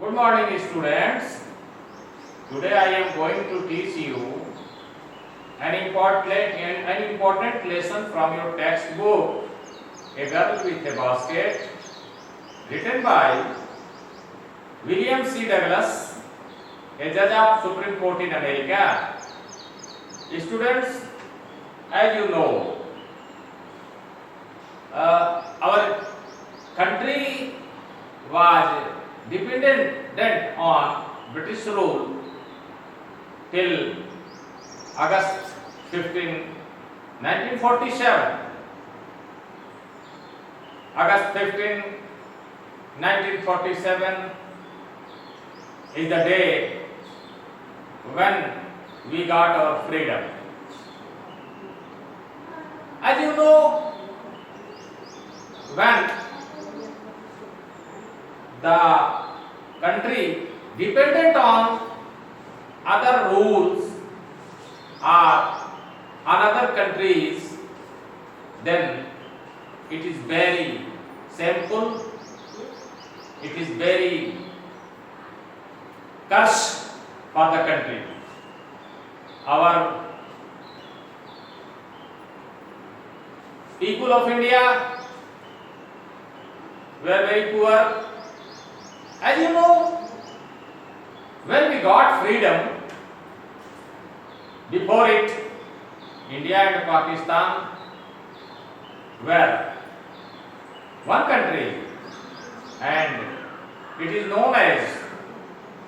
Good morning, students. Today I am going to teach you an important lesson from your textbook, A Girl with a Basket, written by William C. Douglas, a judge of Supreme Court in America. Students, as you know, our country was dependent on British rule till August 15, 1947. August 15, 1947 is the day when we got our freedom. As you know, when the country dependent on other rules or another countries, then it is very shameful, it is very curse for the country. Our people of India were very poor. As you know, when we got freedom, before it, India and Pakistan were one country and it is known as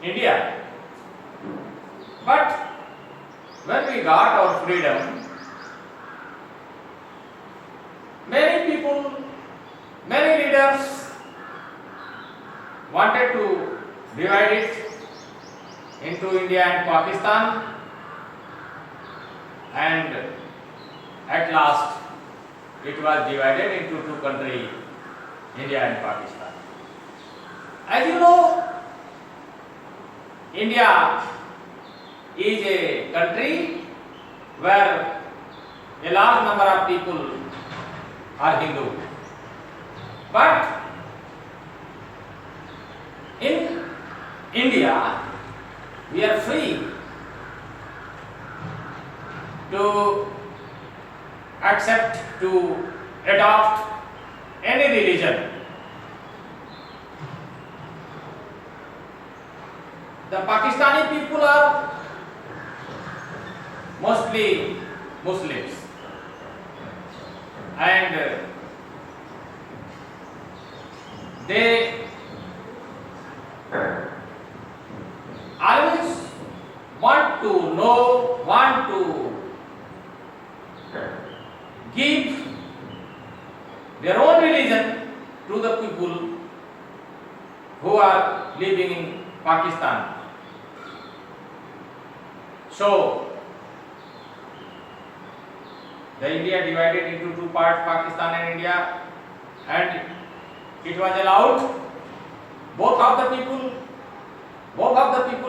India. But when we got our freedom, many people, many leaders wanted to divide it into India and Pakistan, and at last it was divided into two countries, India and Pakistan. As you know, India is a country where a large number of people are Hindu. But in India, we are free to accept, to adopt any religion. The Pakistani people are mostly Muslims, and they always want to give their own religion to the people who are living in Pakistan. So, the India divided into two parts, Pakistan and India, and it was allowed both of the people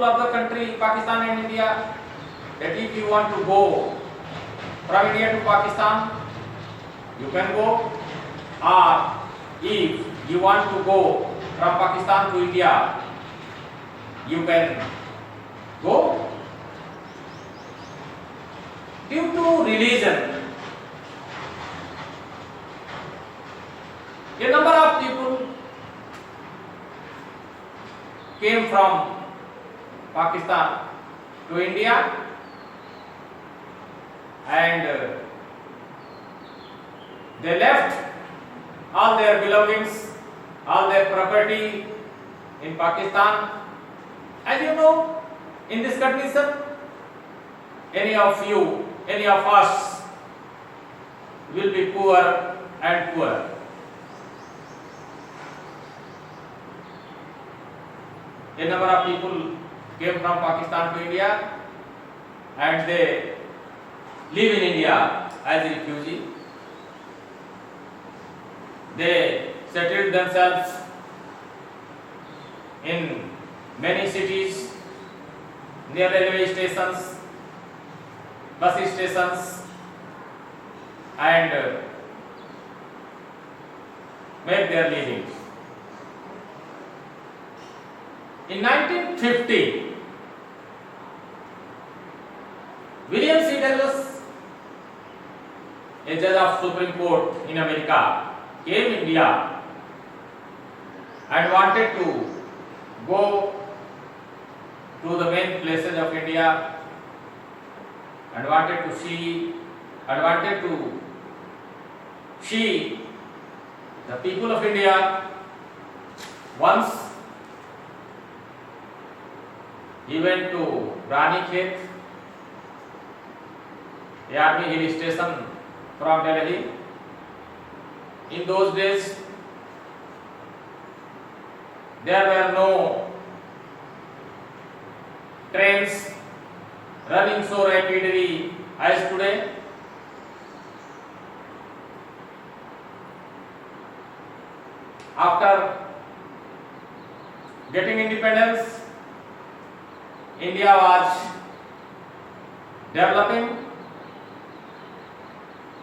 of the country, Pakistan and India, that if you want to go from India to Pakistan, you can go, or if you want to go from Pakistan to India, you can go. Due to religion, a number of people came from Pakistan to India, and they left all their belongings, all their property in Pakistan. As you know, in this condition, any of us will be poor and poor. A number of people came from Pakistan to India, and they live in India as a refugee. They settled themselves in many cities, near railway stations, bus stations, and make their livings. In 1950, William C. Douglas, a judge of Supreme Court in America, came India and wanted to go to the main places of India and wanted to see the people of India. Once he went to Ranikhet, a army hill station from Delhi. In those days, there were no trains running so rapidly as today. After getting independence, India was developing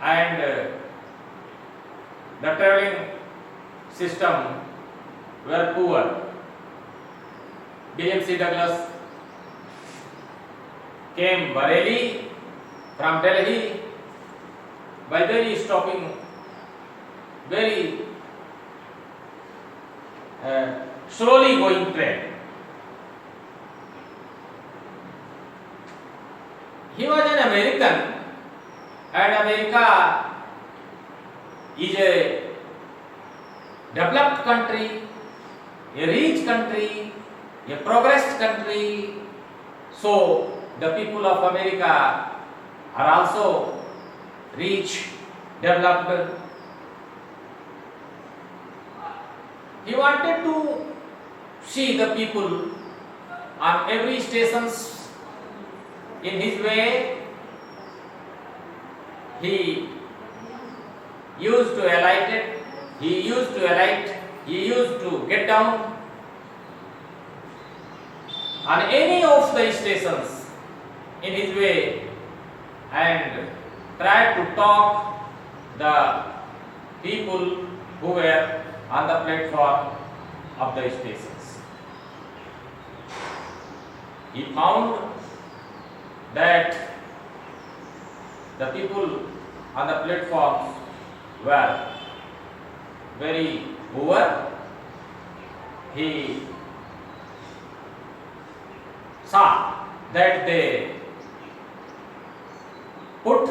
and the traveling system were poor. William C. Douglas came Bareilly from Delhi by very slowly going train. He was an American, and America is a developed country, a rich country, a progressed country. So the people of America are also rich, developed. He wanted to see the people on every stations. In his way, he used to alight, he used to get down on any of the stations in his way and try to talk the people who were on the platform of the stations. He found that the people on the platforms were very poor. He saw that they put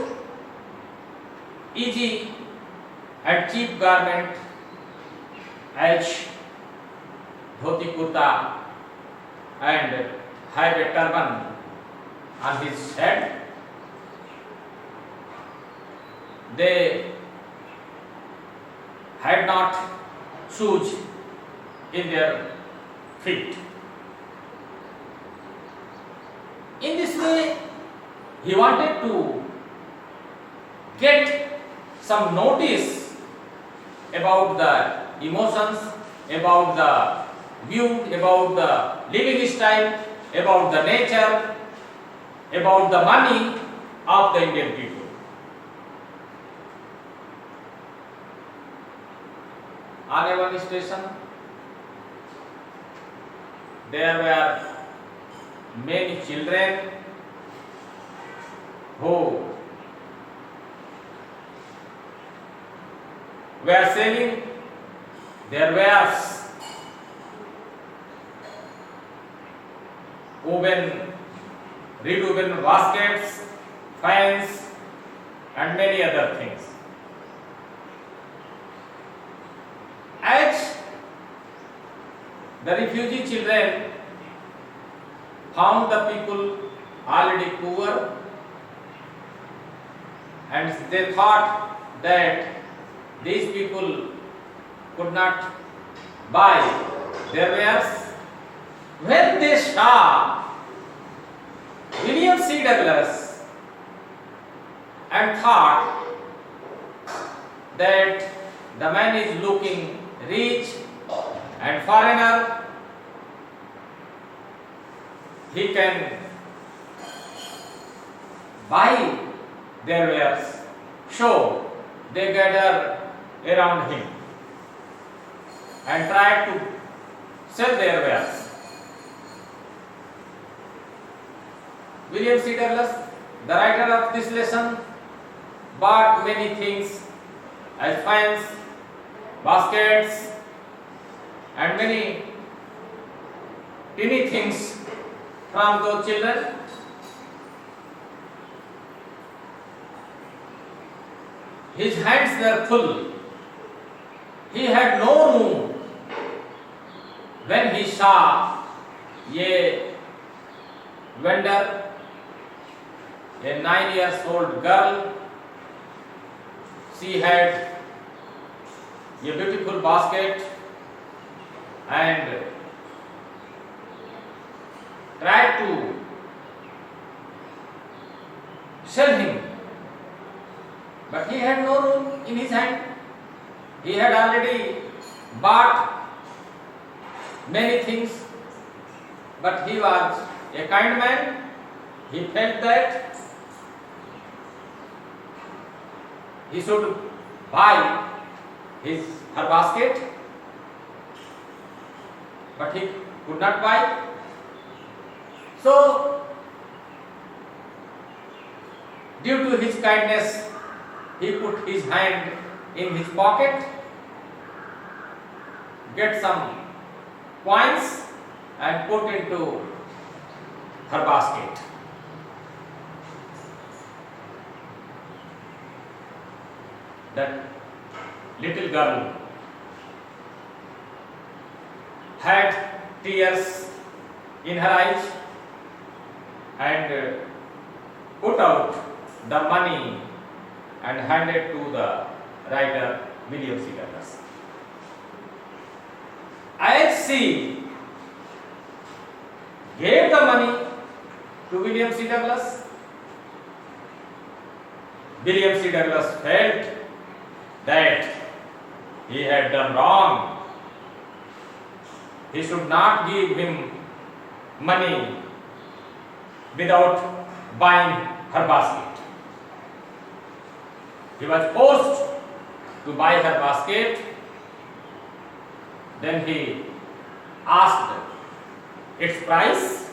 easy and cheap garment as dhoti kurta and have a turban on his head. They had not shoes in their feet. In this way, he wanted to get some notice about the emotions, about the view, about the living style, about the nature, about the money of the Indian people. On a one station, there were many children who were selling their wares, reed-woven baskets, fans, and many other things. As the refugee children found the people already poor, and they thought that these people could not buy their wares. When they saw William C. Douglas and thought that the man is looking rich and foreigner, he can buy their wares. So they gather around him and try to sell their wares. William C. Douglas, the writer of this lesson, bought many things as fans, baskets, and many teeny things from those children. His hands were full. He had no room when he saw a vendor, a 9-year-old girl. She had a beautiful basket and tried to sell him, but he had no room in his hand. He had already bought many things, but he was a kind man. He felt that he should buy her basket, but he could not buy. So, due to his kindness, he put his hand in his pocket, get some coins and put into her basket. That little girl had tears in her eyes and put out the money and handed to the writer William C. Douglas. As she gave the money to William C. Douglas, William C. Douglas felt that he had done wrong. He should not give him money without buying her basket. He was forced to buy her basket. Then he asked its price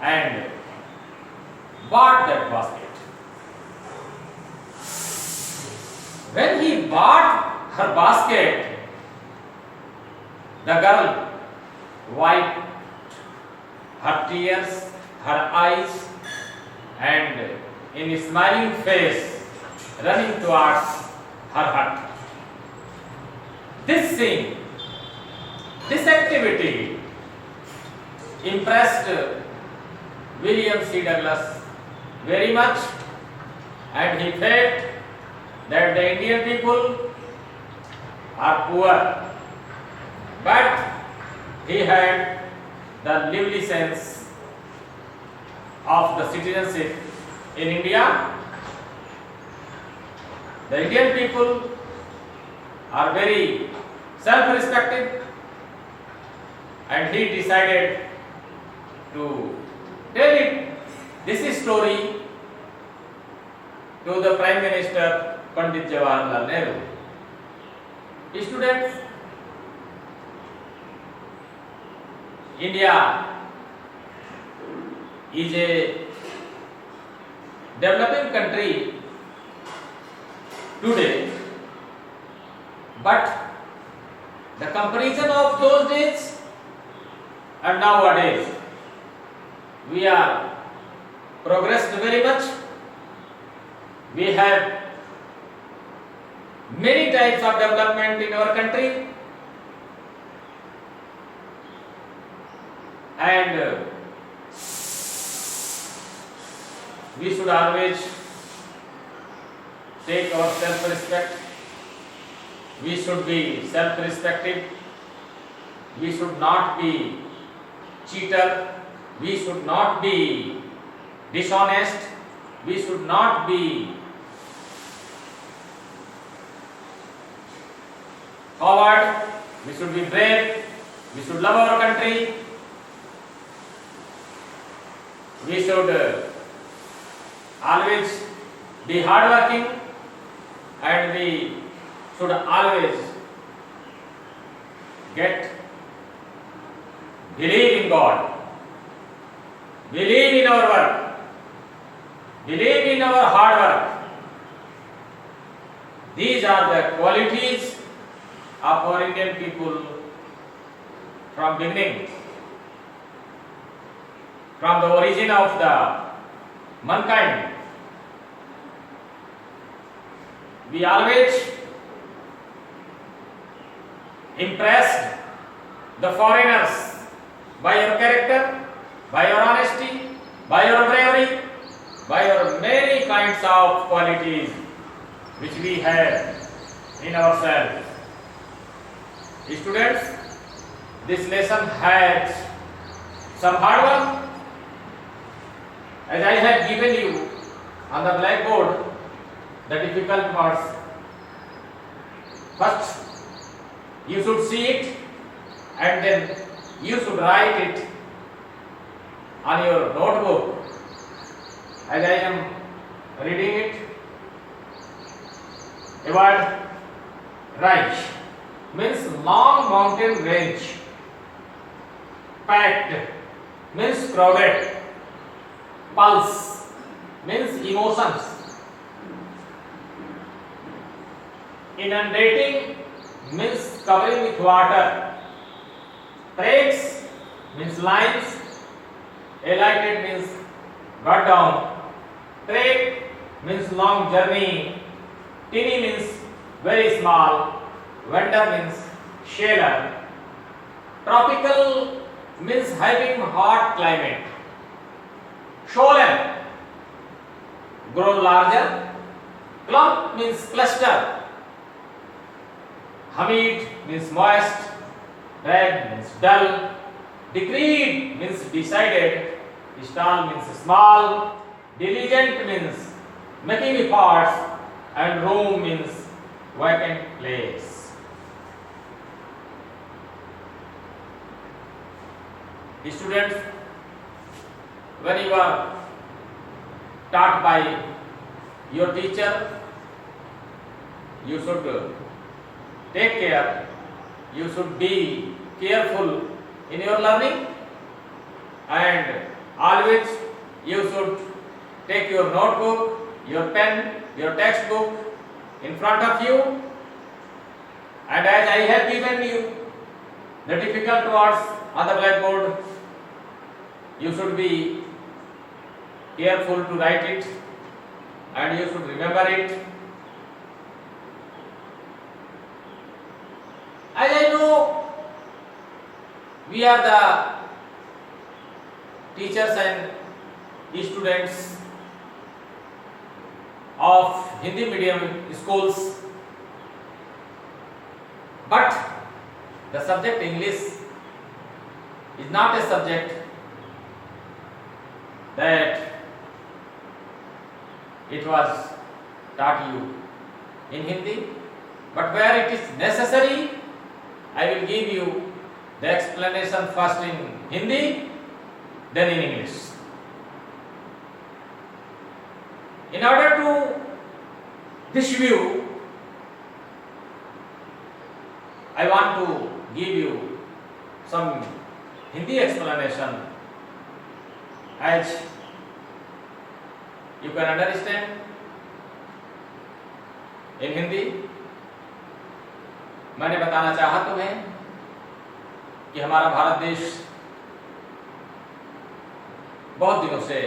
and bought that basket. When he bought her basket, the girl wiped her tears, her eyes, and in a smiling face running towards her hut. This scene, this activity impressed William C. Douglas very much, and he felt that the Indian people are poor, but he had the lively sense of the citizenship in India. The Indian people are very self-respecting, and he decided to tell this story to the Prime Minister Pandit Jawaharlal Nehru. Students, India is a developing country today, but the comparison of those days and nowadays, we are progressed very much. We have many types of development in our country, and we should always take our self-respect. We should be self-respective. We should not be cheater. We should not be dishonest. We should not be coward. We should be brave. We should love our country. We should always be hardworking, and we should always believe in God. believe in our work, believe in our hard work. These are the qualities of our Indian people from beginning, from the origin of the mankind. We always impressed the foreigners by your character, by your honesty, by your bravery, by your many kinds of qualities which we have in ourselves. Students, this lesson had some hard work, as I have given you on the blackboard the difficult parts. First, you should see it and then you should write it on your notebook. As I am reading it, a word range means long mountain range. Packed means crowded. Pulse means emotions. Inundating means covering with water. Tracks means lines. Alighted means got down. Trek means long journey. Teeny means very small. Winter means shallow. Tropical means having hot climate. Shoalen, grow larger. Clump means cluster. Hamid means moist. Red means dull. Decreed means decided. Stall means small. Diligent means making efforts. And room means vacant place. Students, when you are taught by your teacher, you should take care, you should be careful in your learning, and always you should take your notebook, your pen, your textbook in front of you, and as I have given you the difficult words on the blackboard, you should be careful to write it and you should remember it. As I know, we are the teachers and students of Hindi medium schools, but the subject English is not a subject that it was taught you in Hindi, but where it is necessary, I will give you the explanation first in Hindi, then in English. In order to this view, I want to give you some Hindi explanation as you can understand in Hindi. मैंने बताना चाहा तुम्हें कि हमारा भारत देश बहुत दिनों से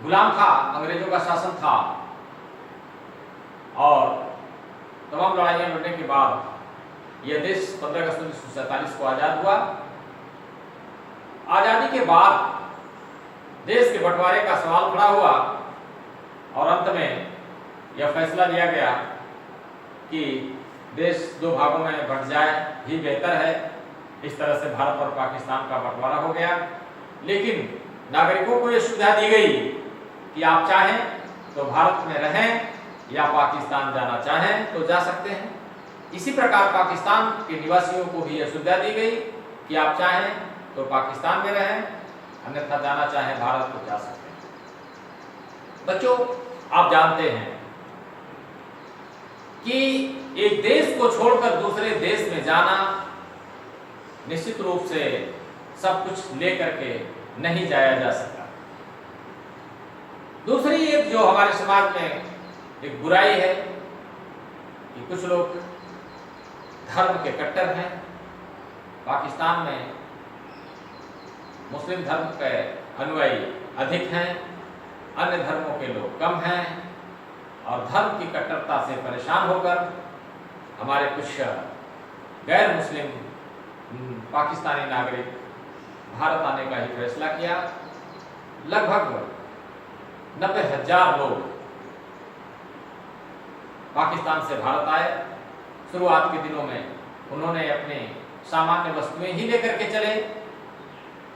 गुलाम था, अंग्रेजों का शासन था, और तमाम लड़ाइयाँ लड़ने के बाद यह देश 15 अगस्त 1947 को आज़ाद हुआ। आज़ादी के बाद देश के बंटवारे का सवाल खड़ा हुआ और अंत में यह फैसला लिया गया कि देश दो भागों में बंट जाए ही बेहतर है। इस तरह से भारत और पाकिस्तान का बंटवारा हो गया, लेकिन नागरिकों को यह सुविधा दी गई कि आप चाहें तो भारत में रहें या पाकिस्तान जाना चाहें तो जा सकते हैं। इसी प्रकार पाकिस्तान के निवासियों को भी यह सुविधा दी गई कि आप चाहें तो पाकिस्तान में रहें, अन्यथा जाना चाहें भारत तो जा सकते हैं। बच्चों, आप जानते हैं कि एक देश को छोड़कर दूसरे देश में जाना निश्चित रूप से सब कुछ लेकर के नहीं जाया जा सकता। दूसरी एक जो हमारे समाज में एक बुराई है कि कुछ लोग धर्म के कट्टर हैं। पाकिस्तान में मुस्लिम धर्म के अनुयायी अधिक हैं, अन्य धर्मों के लोग कम हैं, और धर्म की कट्टरता से परेशान होकर हमारे कुछ गैर मुस्लिम पाकिस्तानी नागरिक भारत आने का ही फैसला किया। लगभग 90,000 लोग पाकिस्तान से भारत आए। शुरुआत के दिनों में उन्होंने अपने सामान्य वस्तुएं ही लेकर के चले,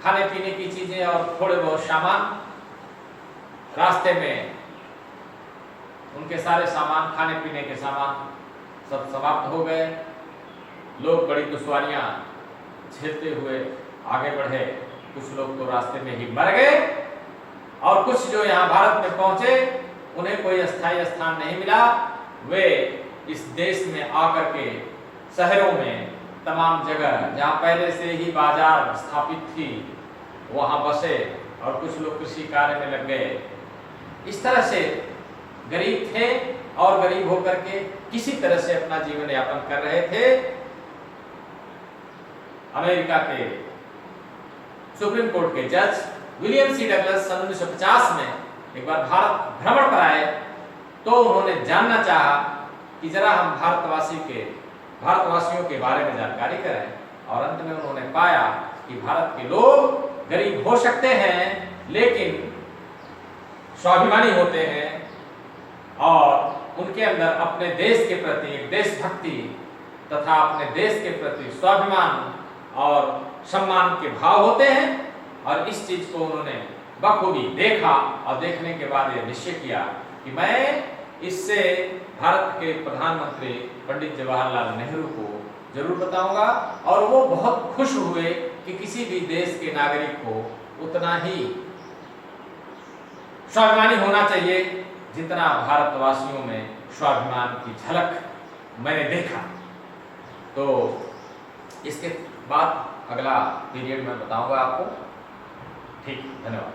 खाने पीने की चीजें और थोड़े बहुत सामान। रास्ते में उनके सारे सामान, खाने पीने के सामान सब समाप्त हो गए। लोग बड़ी दुश्वारियां झेलते हुए आगे बढ़े। कुछ लोग तो रास्ते में ही मर गए, और कुछ जो यहाँ भारत में पहुंचे उन्हें कोई अस्थायी स्थान नहीं मिला। वे इस देश में आकर के शहरों में तमाम जगह जहाँ पहले से ही बाजार स्थापित थी वहाँ बसे, और कुछ लोग कृषि कार्य में लग गए। इस तरह से गरीब थे और गरीब होकर के किसी तरह से अपना जीवन यापन कर रहे थे। अमेरिका के सुप्रीम कोर्ट के जज विलियम सी डगलस सन 1950 में एक बार भारत भ्रमण पर आए, तो उन्होंने जानना चाहा कि जरा हम भारतवासियों के बारे में जानकारी करें, और अंत में उन्होंने पाया कि भारत के लोग गरीब हो सकते हैं लेकिन स्वाभिमानी होते हैं, और उनके अंदर अपने देश के प्रति एक देशभक्ति तथा अपने देश के प्रति स्वाभिमान और सम्मान के भाव होते हैं। और इस चीज को उन्होंने बखूबी देखा, और देखने के बाद यह निश्चय किया कि मैं इससे भारत के प्रधानमंत्री पंडित जवाहरलाल नेहरू को जरूर बताऊंगा। और वो बहुत खुश हुए कि किसी भी देश के नागरिक को उतना ही स्वाभिमानी होना चाहिए जितना भारतवासियों में स्वाभिमान की झलक मैंने देखा। तो इसके बाद अगला पीरियड में बताऊंगा आपको। ठीक, धन्यवाद।